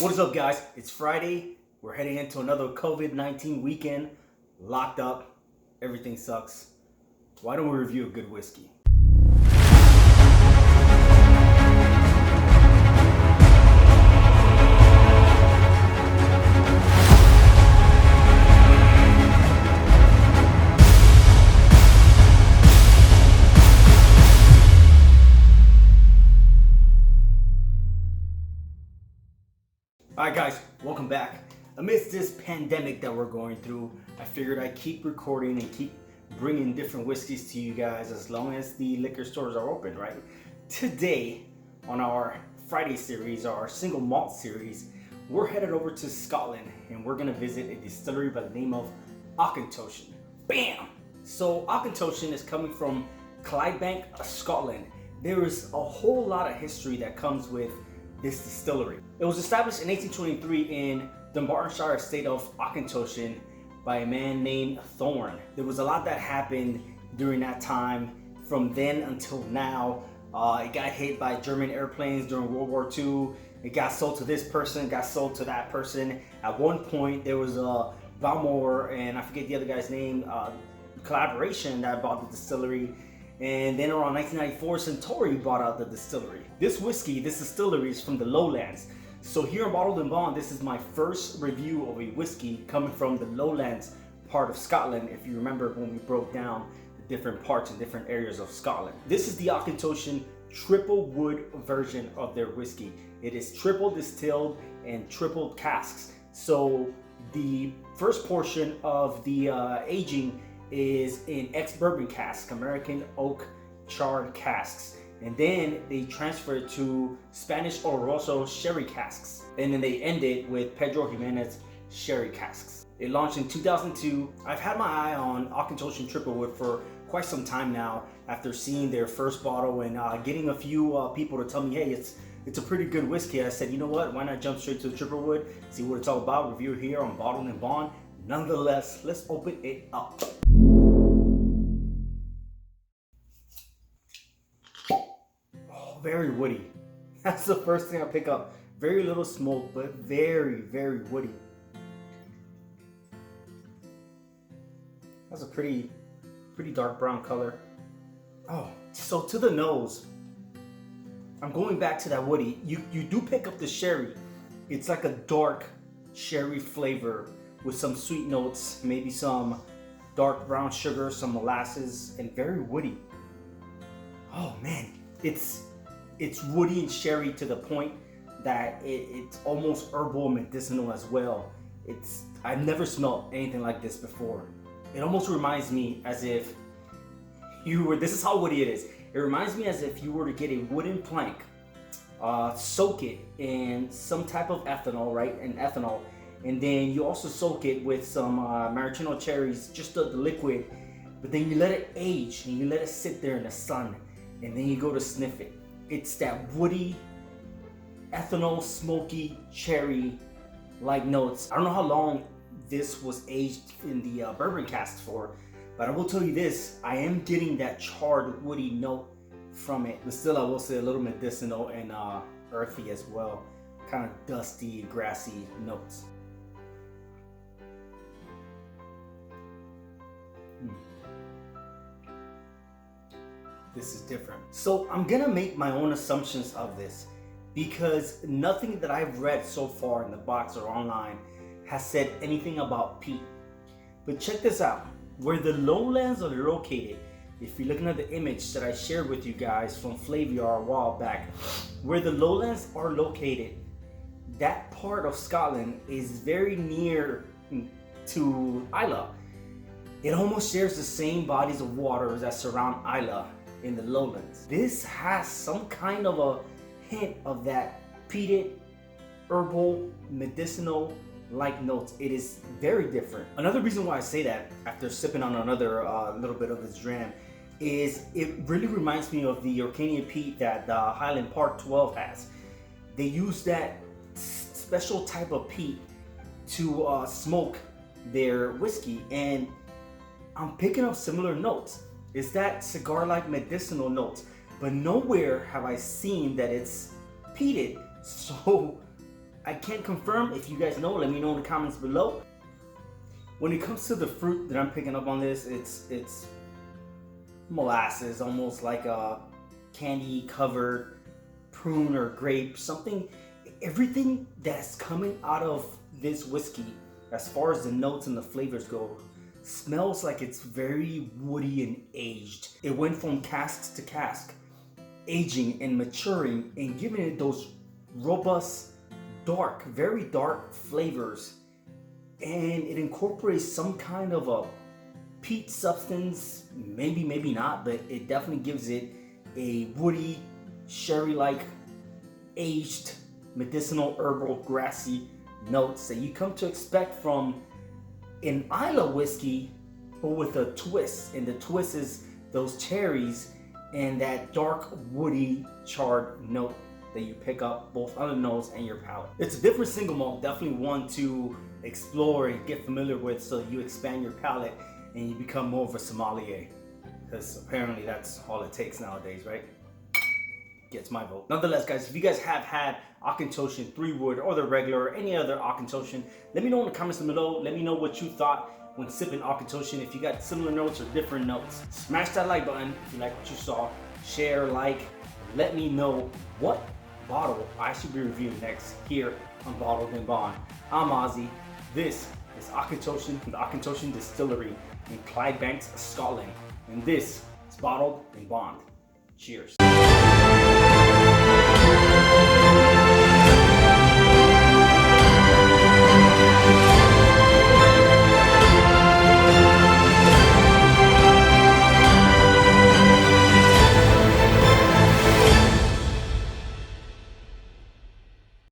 What is up, guys? It's Friday. We're heading into another COVID-19 weekend. Locked up. Everything sucks. Why don't we review a good whiskey? Alright guys, welcome back. Amidst this pandemic that we're going through, I figured I'd keep recording and keep bringing different whiskeys to you guys as long as the liquor stores are open, right? Today, on our Friday series, our single malt series, we're headed over to Scotland and we're gonna visit a distillery by the name of Auchentoshan. Bam! So Auchentoshan is coming from Clydebank, Scotland. There is a whole lot of history that comes with this distillery. It was established in 1823 in Dunbartonshire estate of Auchentoshan by a man named Thorne. There was a lot that happened during that time from then until now. It got hit by German airplanes during World War II. It got sold to this person, got sold to that person. At one point there was a Valmore and I forget the other guy's name, collaboration that bought the distillery. And then around 1994, Suntory bought out the distillery. This whiskey, this distillery is from the Lowlands. So here in Bottled and Bond, this is my first review of a whiskey coming from the Lowlands part of Scotland. If you remember when we broke down the different parts and different areas of Scotland. This is the Auchentoshan triple wood version of their whiskey. It is triple distilled and triple casks. So the first portion of the aging is in ex-bourbon casks, American oak charred casks, and then they transfer it to Spanish Oloroso sherry casks, and then they end it with Pedro Jimenez sherry casks. It launched in 2002. I've had my eye on Auchentoshan Triple Wood for quite some time now after seeing their first bottle and getting a few people to tell me, hey, it's a pretty good whiskey. I said, you know what, why not jump straight to the Triple Wood, see what it's all about, review it here on Bottled and Bond. Nonetheless, let's open it up. Very woody. That's the first thing I pick up. Very little smoke, but very, very woody. That's a pretty dark brown color. Oh, so to the nose, I'm going back to that woody. You do pick up the sherry. It's like a dark sherry flavor with some sweet notes, maybe some dark brown sugar, some molasses, and very woody. Oh man, it's woody and sherry to the point that it's almost herbal and medicinal as well. I've never smelled anything like this before. It almost reminds me as if this is how woody it is. It reminds me as if you were to get a wooden plank, soak it in some type of ethanol, right? Ethanol. And then you also soak it with some maraschino cherries, just the liquid. But then you let it age and you let it sit there in the sun. And then you go to sniff it. It's that woody, ethanol, smoky, cherry-like notes. I don't know how long this was aged in the bourbon casks for, but I will tell you this, I am getting that charred, woody note from it. But still, I will say a little medicinal and earthy as well. Kind of dusty, grassy notes. This is different. So I'm gonna make my own assumptions of this because nothing that I've read so far in the box or online has said anything about peat. But check this out. Where the Lowlands are located, if you're looking at the image that I shared with you guys from Flaviar a while back, where the Lowlands are located, that part of Scotland is very near to Islay. It almost shares the same bodies of water that surround Islay in the Lowlands. This has some kind of a hint of that peated, herbal, medicinal like notes. It is very different. Another reason why I say that after sipping on another little bit of this dram is it really reminds me of the Orcanian peat that Highland Park 12 has. They use that special type of peat to smoke their whiskey, and I'm picking up similar notes. It's that cigar-like medicinal notes, but nowhere have I seen that it's peated. So I can't confirm. If you guys know, let me know in the comments below. When it comes to the fruit that I'm picking up on this, it's molasses, almost like a candy covered prune or grape, something. Everything that's coming out of this whiskey, as far as the notes and the flavors go, smells like it's very woody and aged. It went from cask to cask, aging and maturing and giving it those robust, dark, very dark flavors. And it incorporates some kind of a peat substance, maybe not, but it definitely gives it a woody, sherry-like, aged, medicinal, herbal, grassy notes that you come to expect from an Isla whiskey, but with a twist. And the twist is those cherries and that dark, woody, charred note that you pick up both on the nose and your palate. It's a different single malt, definitely one to explore and get familiar with, so you expand your palate and you become more of a sommelier, because apparently that's all it takes nowadays, right? Gets my vote. Nonetheless, guys, if you guys have had Auchentoshan 3-wood or the regular or any other Auchentoshan, let me know in the comments below. Let me know what you thought when sipping Auchentoshan. If you got similar notes or different notes, smash that like button if you like what you saw. Share, like, let me know what bottle I should be reviewing next here on Bottled and Bond. I'm Ozzy. This is Auchentoshan from the Auchentoshan Distillery in Clydebanks, Scotland. And this is Bottled and Bond. Cheers.